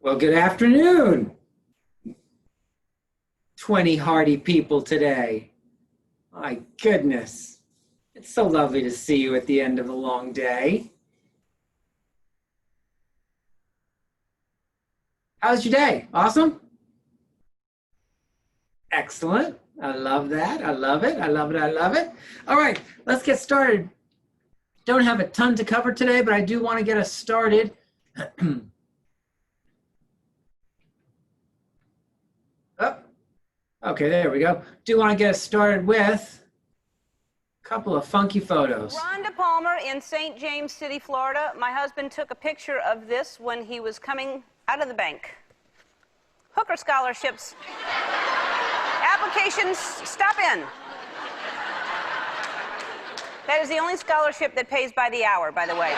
Well, good afternoon, 20 hearty people today. My goodness. It's so lovely to see you at the end of a long day. How's your day? Awesome? Excellent. I love that. I love it. I love it. I love it. All right, let's get started. Don't have a ton to cover today, but I do want to get us started. Oh, okay, there we go. Do want to get us started with a couple of funky photos. Rhonda Palmer in St. James City, Florida. My husband took a picture of this when he was coming out of the bank. Hooker scholarships. Applications, stop in. That is the only scholarship that pays by the hour, by the way.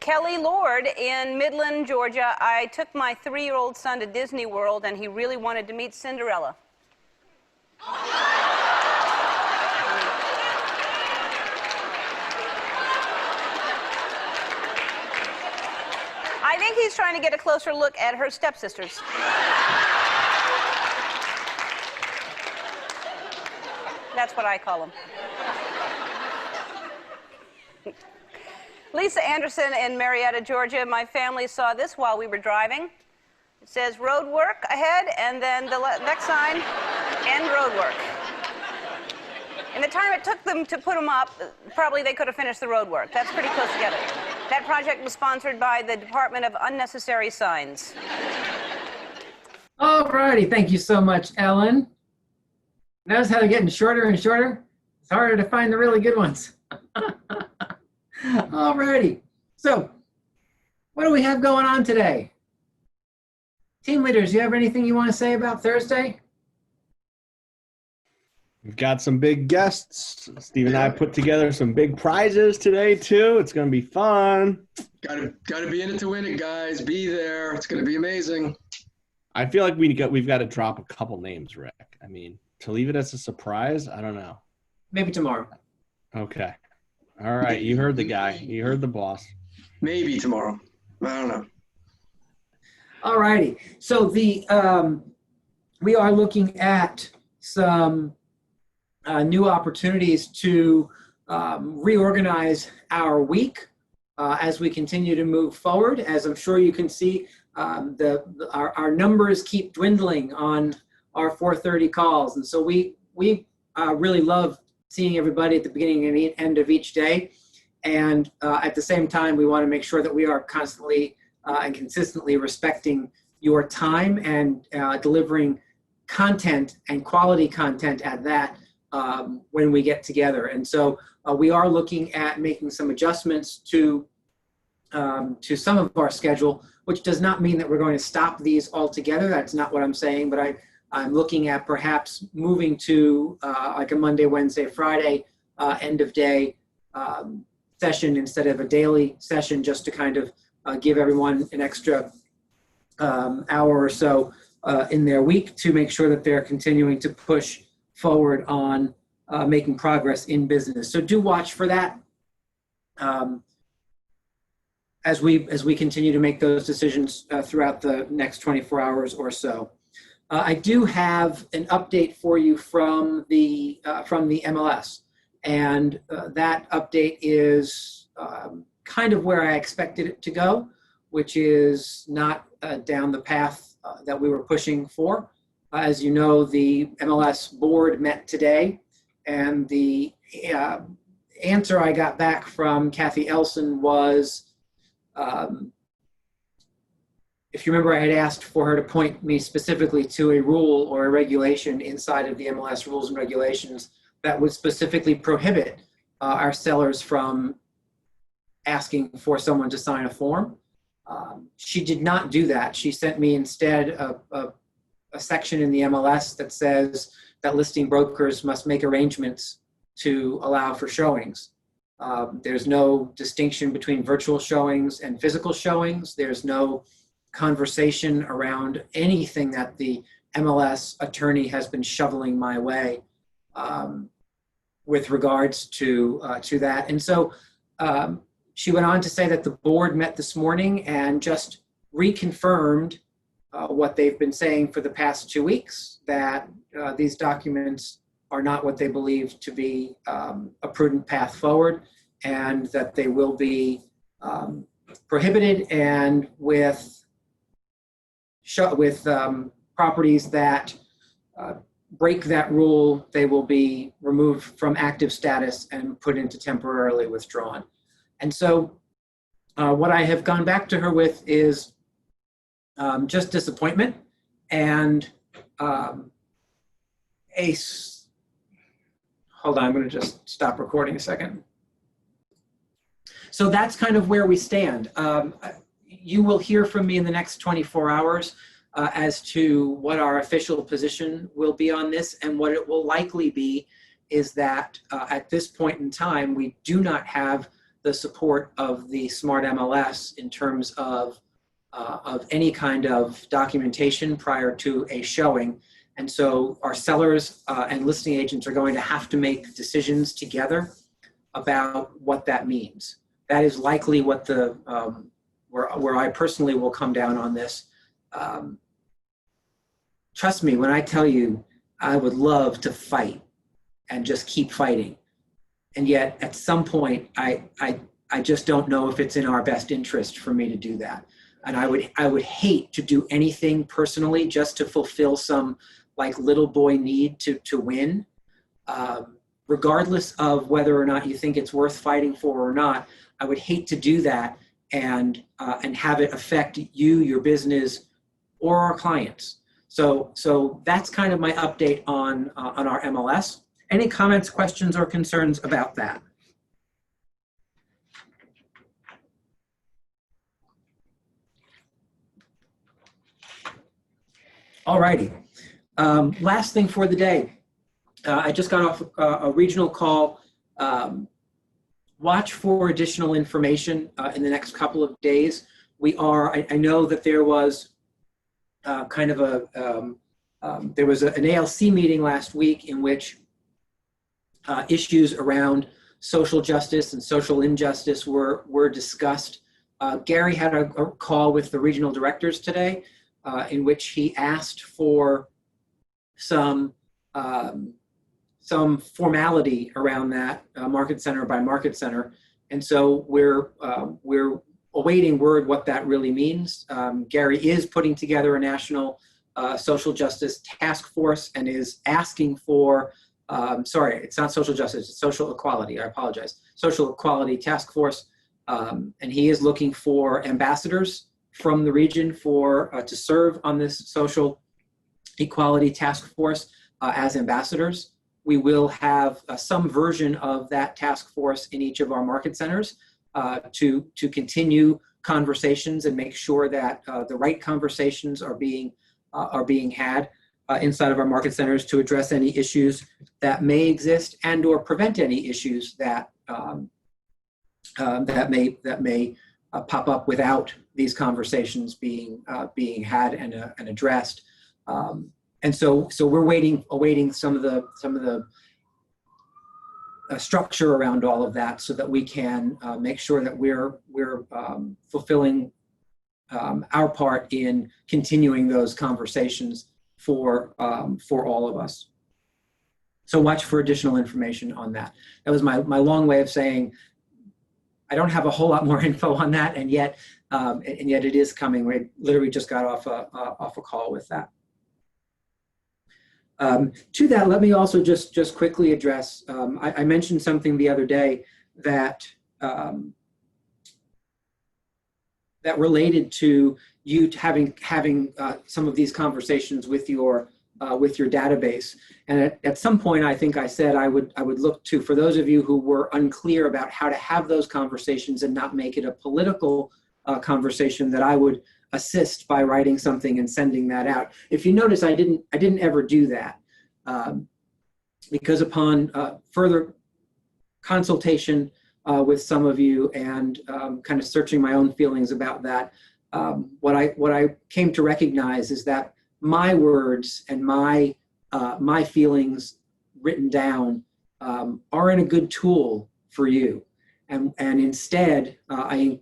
Kelly Lord in Midland, Georgia. I took my 3-year-old son to Disney World, and he really wanted to meet Cinderella. I think he's trying to get a closer look at her stepsisters. That's what I call them. Lisa Anderson in Marietta, Georgia. My family saw this while we were driving. It says road work ahead, and then the next sign, end road work. In the time it took them to put them up, probably they could have finished the road work. That's pretty close together. That project was sponsored by the Department of Unnecessary Signs. All righty, thank you so much, Ellen. Notice how they're getting shorter and shorter? It's harder to find the really good ones. All righty, so what do we have going on today? Team leaders, do you have anything you want to say about Thursday? We've got some big guests. Steve and I put together some big prizes today, too. It's going to be fun. Gotta be in it to win it, guys. Be there. It's going to be amazing. I feel like we've got to drop a couple names, Rick. I mean, to leave it as a surprise, I don't know. Maybe tomorrow. Okay. All right. You heard the guy. You heard the boss. Maybe tomorrow. I don't know. All righty. So we are looking at some new opportunities to reorganize our week as we continue to move forward. As I'm sure you can see, our numbers keep dwindling on our 4:30 calls, and so we really love seeing everybody at the beginning and the end of each day. And at the same time, we want to make sure that we are constantly and consistently respecting your time and delivering content and quality content at that when we get together. And so we are looking at making some adjustments to some of our schedule, which does not mean that we're going to stop these altogether. That's not what I'm saying, but I'm looking at perhaps moving to like a Monday, Wednesday, Friday end of day session instead of a daily session, just to kind of give everyone an extra hour or so in their week to make sure that they're continuing to push forward on making progress in business. So do watch for that as we continue to make those decisions throughout the next 24 hours or so. I do have an update for you from the MLS, and that update is kind of where I expected it to go, which is not down the path that we were pushing for. As you know, the MLS board met today, and the answer I got back from Kathy Elson was, if you remember, I had asked for her to point me specifically to a rule or a regulation inside of the MLS rules and regulations that would specifically prohibit our sellers from asking for someone to sign a form. She did not do that. She sent me instead a section in the MLS that says that listing brokers must make arrangements to allow for showings. There's no distinction between virtual showings and physical showings. There's no conversation around anything that the MLS attorney has been shoveling my way with regards to that. And so She went on to say that the board met this morning and just reconfirmed what they've been saying for the past 2 weeks, that these documents are not what they believe to be a prudent path forward, and that they will be prohibited, and with properties that break that rule, they will be removed from active status and put into temporarily withdrawn. And so what I have gone back to her with is just disappointment and hold on, I'm going to just stop recording a second. So that's kind of where we stand. You will hear from me in the next 24 hours as to what our official position will be on this, and what it will likely be is that at this point in time, we do not have the support of the Smart MLS in terms of any kind of documentation prior to a showing. And so our sellers and listing agents are going to have to make decisions together about what that means. That is likely what the, where I personally will come down on this. Trust me when I tell you, I would love to fight and just keep fighting. And yet at some point, I just don't know if it's in our best interest for me to do that. And I would hate to do anything personally just to fulfill some like little boy need to win. Regardless of whether or not you think it's worth fighting for or not, I would hate to do that and have it affect you, your business, or our clients. So that's kind of my update on our MLS. Any comments, questions, or concerns about that? All righty. Last thing for the day. I just got off a regional call. Watch for additional information in the next couple of days. I know that there was kind of there was an ALC meeting last week in which issues around social justice and social injustice were discussed. Gary had a call with the regional directors today in which he asked for some formality around that market center by market center. And so we're awaiting word what that really means. Gary is putting together a national social justice task force and is asking for, sorry, it's not social justice, it's social equality, I apologize. Social equality task force. And he is looking for ambassadors from the region to serve on this social equality task force as ambassadors. We will have some version of that task force in each of our market centers to continue conversations and make sure that the right conversations are being had inside of our market centers to address any issues that may exist and or prevent any issues that may pop up without these conversations being had and addressed. And so we're awaiting some of the structure around all of that so that we can make sure that we're fulfilling our part in continuing those conversations for all of us. So watch for additional information on that. That was my long way of saying I don't have a whole lot more info on that, and yet it is coming. We literally just got off a call with that. To that, let me also just quickly address, I mentioned something the other day that that related to you having some of these conversations with your database. And at some point, I think I said I would look to, for those of you who were unclear about how to have those conversations and not make it a political conversation, that I would assist by writing something and sending that out. If you notice, I didn't ever do that because upon further consultation with some of you and kind of searching my own feelings about that, what I came to recognize is that my words and my feelings written down aren't a good tool for you. And instead, I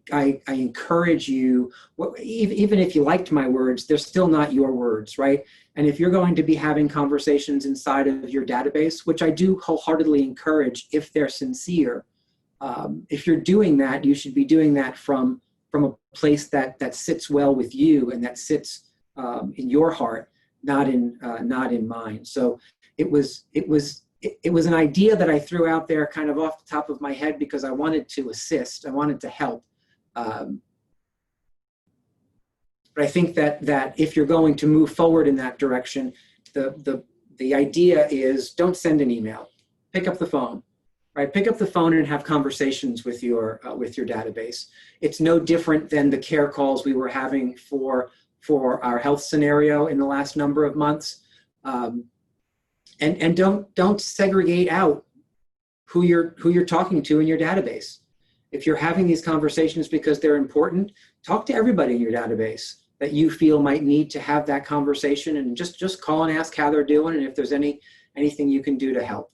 encourage you, even if you liked my words, they're still not your words, right? And if you're going to be having conversations inside of your database, which I do wholeheartedly encourage if they're sincere, if you're doing that, you should be doing that from a place that sits well with you and that sits in your heart, not in mine. So it was an idea that I threw out there kind of off the top of my head because I wanted to assist, I wanted to help. But I think that if you're going to move forward in that direction, the idea is don't send an email, pick up the phone. Right, pick up the phone and have conversations with your database. It's no different than the care calls we were having for our health scenario in the last number of months. And don't segregate out who you're talking to in your database. If you're having these conversations because they're important, talk to everybody in your database that you feel might need to have that conversation, and just call and ask how they're doing and if there's anything you can do to help.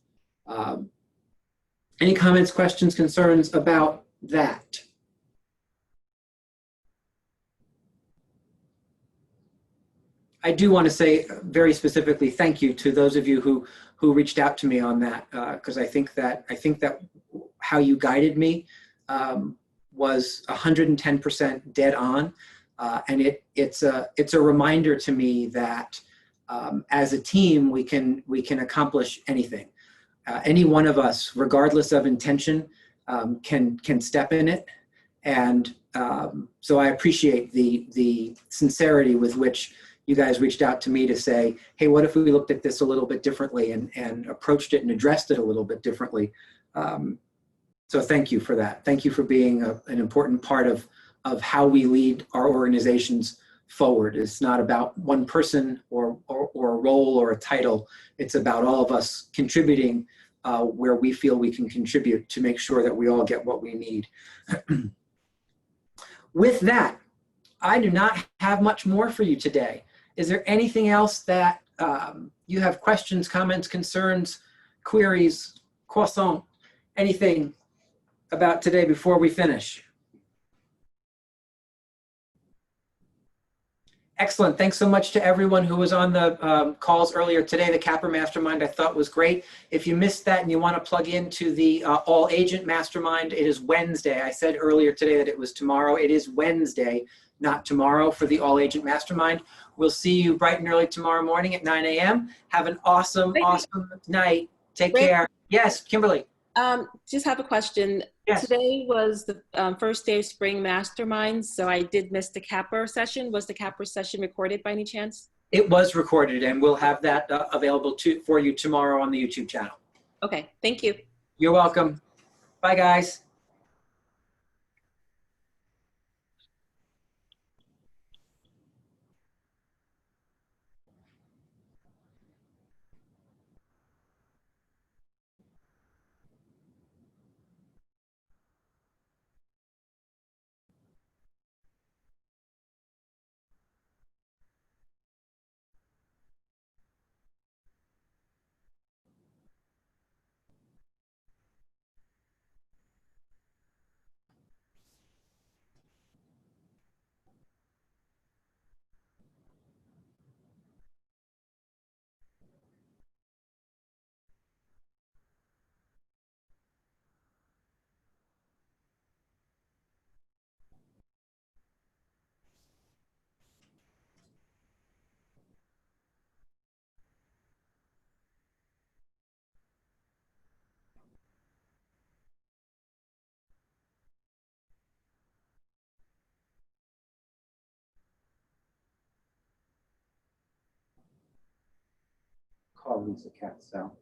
Any comments, questions, concerns about that? I do want to say very specifically thank you to those of you who reached out to me on that, because I think that how you guided me was 110% dead on, and it's a reminder to me that as a team we can accomplish anything. Any one of us, regardless of intention, can step in it, and so I appreciate the sincerity with which you guys reached out to me to say, hey, what if we looked at this a little bit differently and approached it and addressed it a little bit differently. So thank you for that. Thank you for being an important part of how we lead our organizations forward. It's not about one person or a role or a title. It's about all of us contributing where we feel we can contribute to make sure that we all get what we need. With that, I do not have much more for you today. Is there anything else that you have questions, comments, concerns, queries, croissant, anything about today before we finish? Excellent. Thanks so much to everyone who was on the calls earlier today. The Capper Mastermind I thought was great. If you missed that and you want to plug into the All Agent Mastermind, it is Wednesday. I said earlier today that it was tomorrow. It is Wednesday, not tomorrow, for the All Agent Mastermind. We'll see you bright and early tomorrow morning at 9 a.m. Have an awesome night. Take care. Yes, Kimberly. Just have a question. Yes. Today was the first day of spring masterminds, so I did miss the Capper session. Was the Capper session recorded by any chance? It was recorded, and we'll have that available for you tomorrow on the YouTube channel. Okay, thank you. You're welcome. Bye, guys. Call Lisa Katz out.